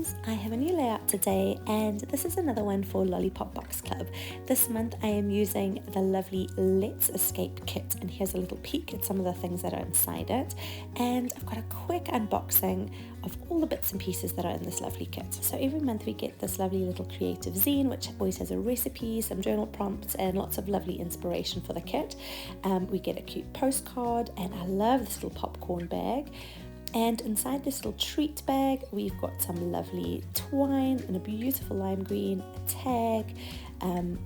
friends, I have a new layout today, and this is another one for Lollipop Box Club. This month I am using the lovely Let's Escape kit, and here's a little peek at some of the things that are inside it, and I've got a quick unboxing of all the bits and pieces that are in this lovely kit. So every month we get this lovely little creative zine, which always has a recipe, some journal prompts, and lots of lovely inspiration for the kit. We get a cute postcard, and I love this little popcorn bag. And inside this little treat bag, we've got some lovely twine in a beautiful lime green, a tag,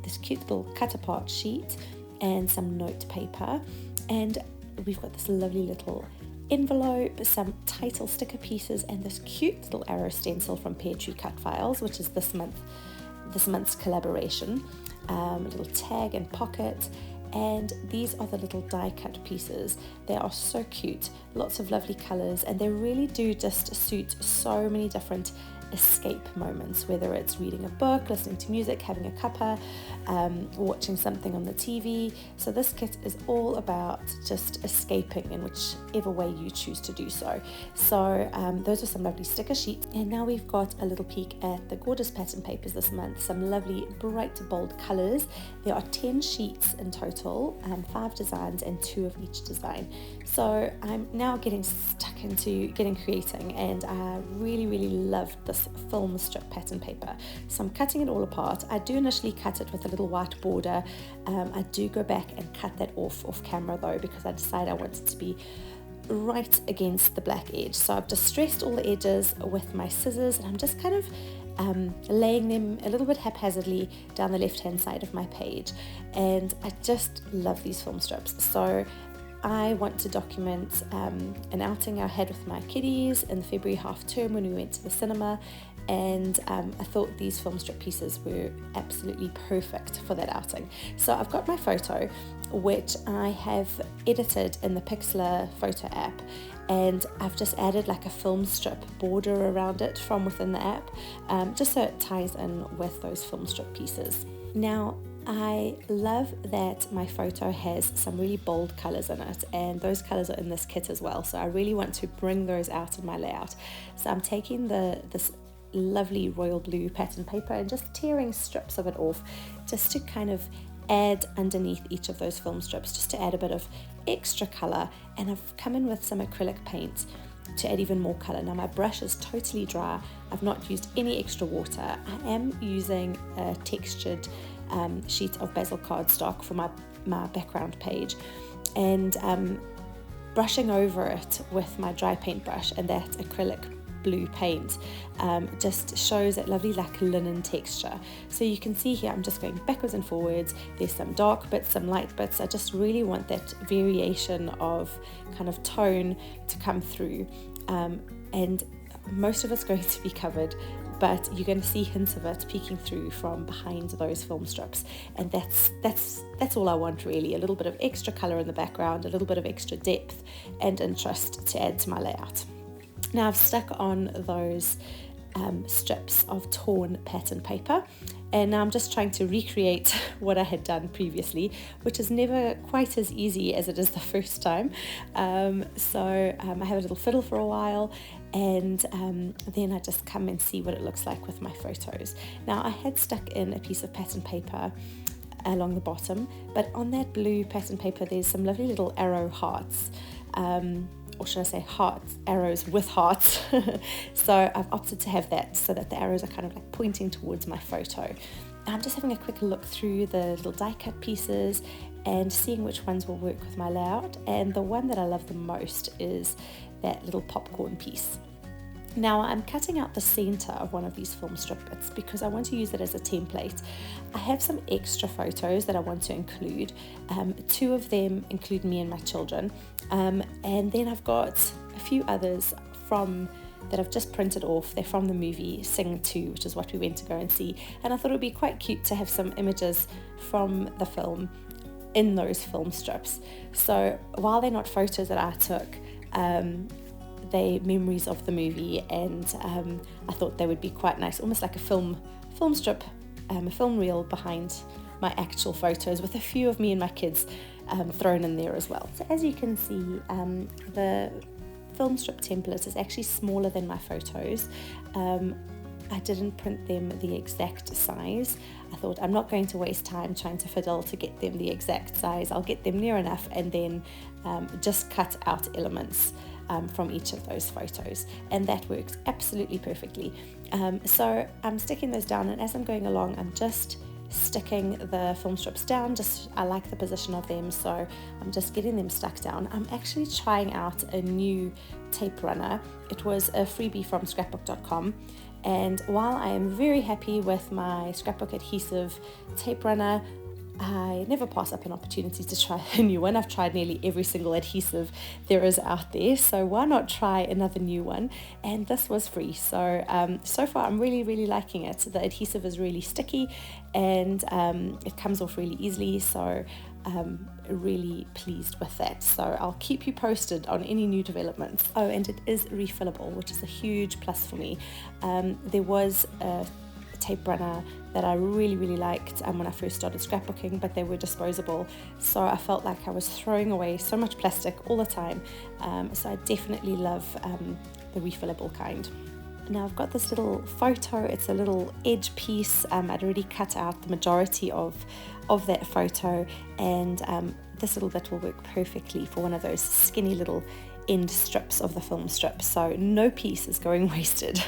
this cute little cut apart sheet, and some note paper. And we've got this lovely little envelope, some title sticker pieces, and this cute little arrow stencil from Pear Tree Cut Files, which is this month's collaboration. A little tag and pocket. And these are the little die cut pieces. They are so cute, lots of lovely colors, and they really do just suit so many different escape moments, whether it's reading a book, listening to music, having a cuppa, watching something on the TV. So this kit is all about just escaping in whichever way you choose to do so. So those are some lovely sticker sheets, and now we've got a little peek at the gorgeous pattern papers this month. Some lovely bright bold colors. There are 10 sheets in total, 5 designs and 2 of each design. So I'm now getting stuck into getting creating, and I really love this film strip pattern paper. So I'm cutting it all apart. I do initially cut it with a little white border. I do go back and cut that off camera though, because I decided I want it to be right against the black edge. So I've distressed all the edges with my scissors, and I'm just kind of laying them a little bit haphazardly down the left hand side of my page. And I just love these film strips. So I want to document an outing I had with my kiddies in the February half term when we went to the cinema, and I thought these film strip pieces were absolutely perfect for that outing. So I've got my photo, which I have edited in the Pixlr photo app, and I've just added like a film strip border around it from within the app, just so it ties in with those film strip pieces. Now, I love that my photo has some really bold colours in it, and those colours are in this kit as well, so I really want to bring those out in my layout. So I'm taking this lovely royal blue pattern paper and just tearing strips of it off, just to kind of add underneath each of those film strips, just to add a bit of extra colour. And I've come in with some acrylic paint to add even more colour. Now my brush is totally dry, I've not used any extra water. I am using a textured sheet of basil cardstock for my background page, and brushing over it with my dry paint brush and that acrylic blue paint just shows that lovely like linen texture. So you can see here I'm just going backwards and forwards. There's some dark bits, some light bits. I just really want that variation of kind of tone to come through, and most of it's going to be covered, but you're going to see hints of it peeking through from behind those film strips, and that's all I want really. A little bit of extra colour in the background, a little bit of extra depth and interest to add to my layout. Now I've stuck on those strips of torn pattern paper, and now I'm just trying to recreate what I had done previously, which is never quite as easy as it is the first time. So I have a little fiddle for a while, and then I just come and see what it looks like with my photos. Now I had stuck in a piece of pattern paper along the bottom, but on that blue pattern paper there's some lovely little arrow hearts, or should I say hearts, arrows with hearts. So I've opted to have that so that the arrows are kind of like pointing towards my photo. And I'm just having a quick look through the little die cut pieces and seeing which ones will work with my layout, and the one that I love the most is that little popcorn piece. Now I'm cutting out the center of one of these film strip bits because I want to use it as a template. I have some extra photos that I want to include. 2 of them include me and my children, and then I've got a few others that I've just printed off. They're from the movie Sing 2, which is what we went to go and see, and I thought it would be quite cute to have some images from the film in those film strips. So while they're not photos that I took, they memories of the movie, and I thought they would be quite nice, almost like a film strip, a film reel behind my actual photos, with a few of me and my kids thrown in there as well. So as you can see, the film strip template is actually smaller than my photos. I didn't print them the exact size. I thought I'm not going to waste time trying to fiddle to get them the exact size. I'll get them near enough and then just cut out elements from each of those photos, and that works absolutely perfectly. So I'm sticking those down, and as I'm going along, I'm just sticking the film strips down. I like the position of them, so I'm just getting them stuck down. I'm actually trying out a new tape runner. It was a freebie from scrapbook.com, and while I am very happy with my scrapbook adhesive tape runner, I never pass up an opportunity to try a new one. I've tried nearly every single adhesive there is out there, so why not try another new one? And this was free, so so far I'm really liking it. The adhesive is really sticky, and it comes off really easily, so really pleased with that. So I'll keep you posted on any new developments. Oh, and it is refillable, which is a huge plus for me. There was a tape runner that I really liked when I first started scrapbooking, but they were disposable, so I felt like I was throwing away so much plastic all the time, so I definitely love the refillable kind. Now I've got this little photo. It's a little edge piece. I'd already cut out the majority of that photo, and this little bit will work perfectly for one of those skinny little end strips of the film strip, so no piece is going wasted.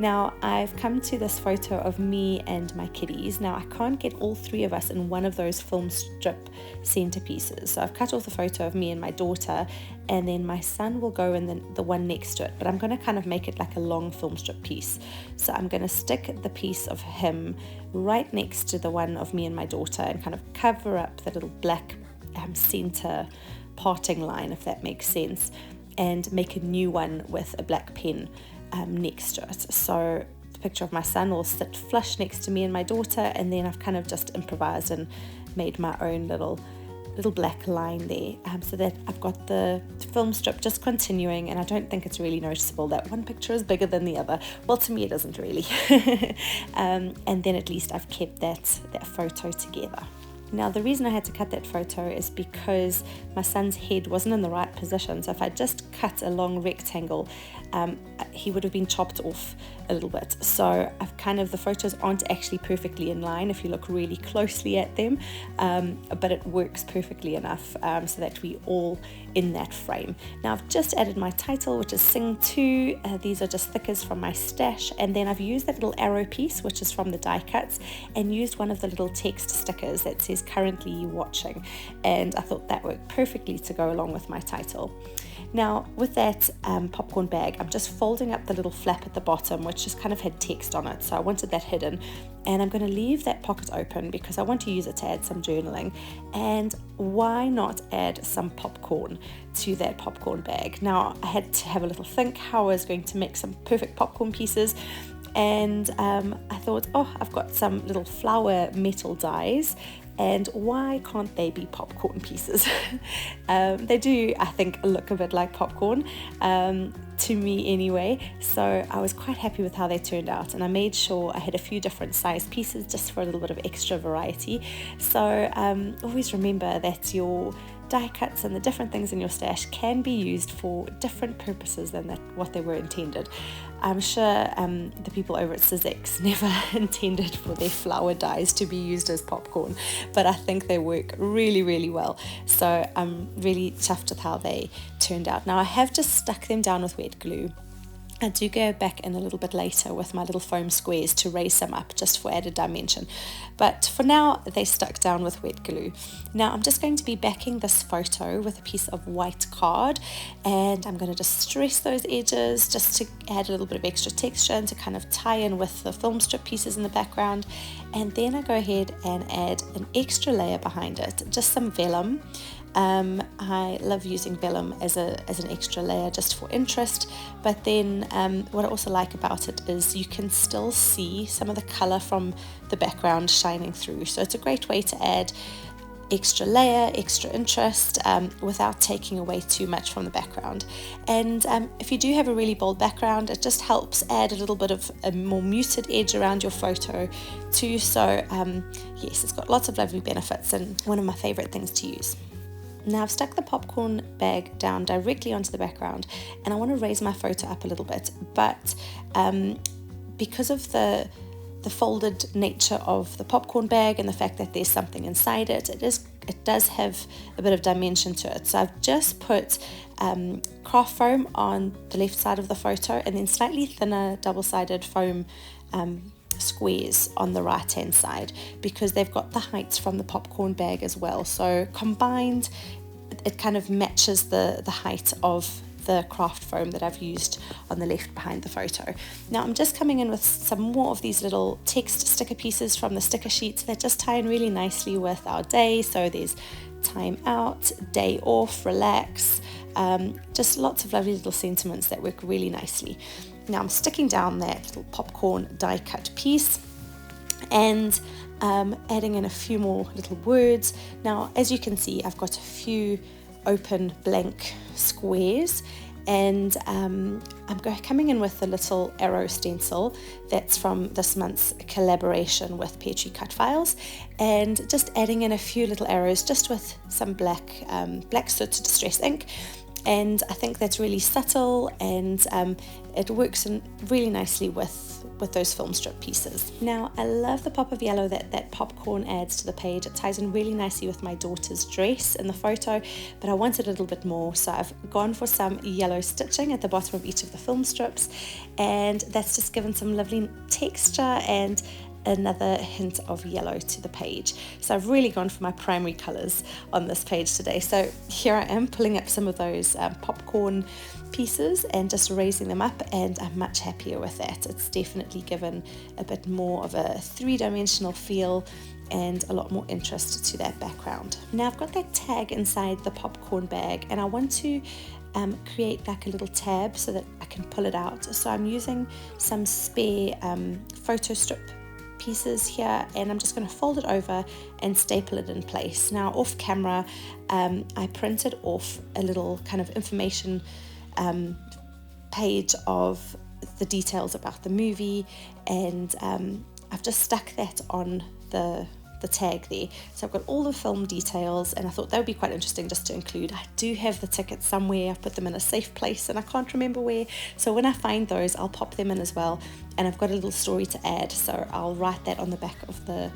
Now I've come to this photo of me and my kitties. Now I can't get all three of us in one of those film strip centerpieces, so I've cut off the photo of me and my daughter, and then my son will go in the one next to it, but I'm going to kind of make it like a long film strip piece. So I'm going to stick the piece of him right next to the one of me and my daughter and kind of cover up the little black center parting line, if that makes sense, and make a new one with a black pen next to it. So the picture of my son will sit flush next to me and my daughter, and then I've kind of just improvised and made my own little black line there, so that I've got the film strip just continuing, and I don't think it's really noticeable that one picture is bigger than the other. Well, to me it isn't really. And then at least I've kept that photo together. Now the reason I had to cut that photo is because my son's head wasn't in the right position, so if I just cut a long rectangle, he would have been chopped off a little bit. So the photos aren't actually perfectly in line if you look really closely at them, but it works perfectly enough so that we all in that frame. Now I've just added my title, which is Sing 2. These are just thickers from my stash, and then I've used that little arrow piece, which is from the die cuts, and used one of the little text stickers that says currently watching, and I thought that worked perfectly to go along with my title. Now with that popcorn bag, I'm just folding up the little flap at the bottom, which just kind of had text on it, so I wanted that hidden, and I'm going to leave that pocket open because I want to use it to add some journaling. And why not add some popcorn to that popcorn bag? Now I had to have a little think how I was going to make some perfect popcorn pieces, and I thought, I've got some little flower metal dies, and why can't they be popcorn pieces? They do, I think, look a bit like popcorn, to me anyway, so I was quite happy with how they turned out, and I made sure I had a few different size pieces just for a little bit of extra variety. So always remember that your die cuts and the different things in your stash can be used for different purposes than what they were intended. I'm sure the people over at Sizzix never intended for their flower dies to be used as popcorn, but I think they work really well, so I'm really chuffed with how they turned out. Now I have just stuck them down with wet glue. I do go back in a little bit later with my little foam squares to raise them up just for added dimension, but for now they stuck down with wet glue. Now I'm just going to be backing this photo with a piece of white card, and I'm going to just stress those edges just to add a little bit of extra texture and to kind of tie in with the film strip pieces in the background. And then I go ahead and add an extra layer behind it, just some vellum. I love using vellum as an extra layer just for interest, but then what I also like about it is you can still see some of the colour from the background shining through, so it's a great way to add extra layer, extra interest, without taking away too much from the background. And if you do have a really bold background, it just helps add a little bit of a more muted edge around your photo too, so yes, it's got lots of lovely benefits and one of my favourite things to use. Now I've stuck the popcorn bag down directly onto the background, and I want to raise my photo up a little bit, but because of the folded nature of the popcorn bag and the fact that there's something inside it, it does have a bit of dimension to it. So I've just put craft foam on the left side of the photo and then slightly thinner double-sided foam squares on the right hand side, because they've got the heights from the popcorn bag as well. So combined, it kind of matches the height of the craft foam that I've used on the left behind the photo. Now I'm just coming in with some more of these little text sticker pieces from the sticker sheets that just tie in really nicely with our day. So there's time out, day off, relax, just lots of lovely little sentiments that work really nicely. Now I'm sticking down that little popcorn die cut piece and adding in a few more little words. Now as you can see, I've got a few open blank squares, and I'm coming in with a little arrow stencil that's from this month's collaboration with Petri Cut Files, and just adding in a few little arrows just with some black soot distress ink. And I think that's really subtle, and it works in really nicely with those film strip pieces. Now I love the pop of yellow that popcorn adds to the page. It ties in really nicely with my daughter's dress in the photo, but I wanted a little bit more, so I've gone for some yellow stitching at the bottom of each of the film strips, and that's just given some lovely texture and another hint of yellow to the page. So I've really gone for my primary colours on this page today. So here I am pulling up some of those popcorn pieces and just raising them up, and I'm much happier with that. It's definitely given a bit more of a three-dimensional feel and a lot more interest to that background. Now I've got that tag inside the popcorn bag, and I want to create like a little tab so that I can pull it out. So I'm using some spare photo strip pieces here, and I'm just going to fold it over and staple it in place. Now off camera, I printed off a little kind of information page of the details about the movie, and I've just stuck that on the tag there. So I've got all the film details, and I thought that would be quite interesting just to include. I do have the tickets somewhere. I've put them in a safe place and I can't remember where, so when I find those I'll pop them in as well. And I've got a little story to add, so I'll write that on the back of the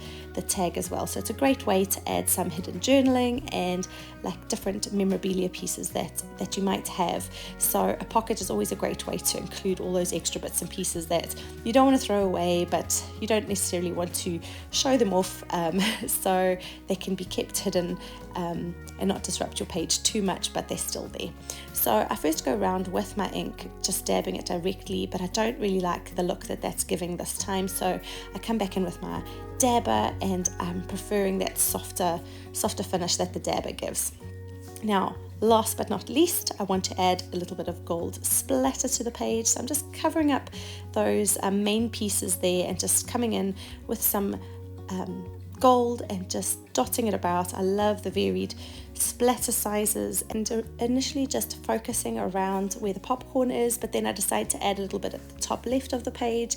tag as well. So it's a great way to add some hidden journaling and like different memorabilia pieces that you might have. So a pocket is always a great way to include all those extra bits and pieces that you don't want to throw away, but you don't necessarily want to show them off, so they can be kept hidden and not disrupt your page too much, but they're still there. So I first go around with my ink, just dabbing it directly, but I don't really like the look that's giving this time, so I come back in with my dabber, and I'm preferring that softer finish that the dabber gives. Now last but not least, I want to add a little bit of gold splatter to the page, so I'm just covering up those main pieces there and just coming in with some gold and just dotting it about. I love the varied splatter sizes, and initially just focusing around where the popcorn is, but then I decided to add a little bit at the top left of the page,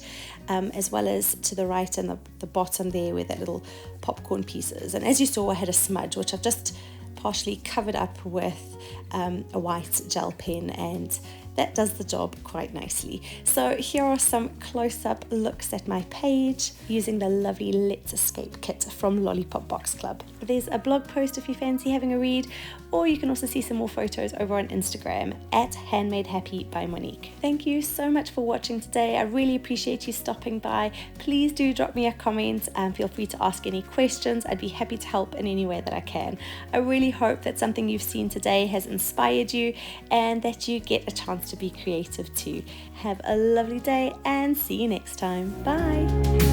as well as to the right and the bottom there where that little popcorn piece is. And as you saw, I had a smudge which I've just partially covered up with a white gel pen, and that does the job quite nicely. So here are some close-up looks at my page using the lovely Let's Escape kit from Lollipop Box Club. There's a blog post if you fancy having a read, or you can also see some more photos over on Instagram at Handmade Happy by Monique. Thank you so much for watching today. I really appreciate you stopping by. Please do drop me a comment and feel free to ask any questions. I'd be happy to help in any way that I can. I really hope that something you've seen today has inspired you and that you get a chance to be creative too. Have a lovely day and see you next time. Bye.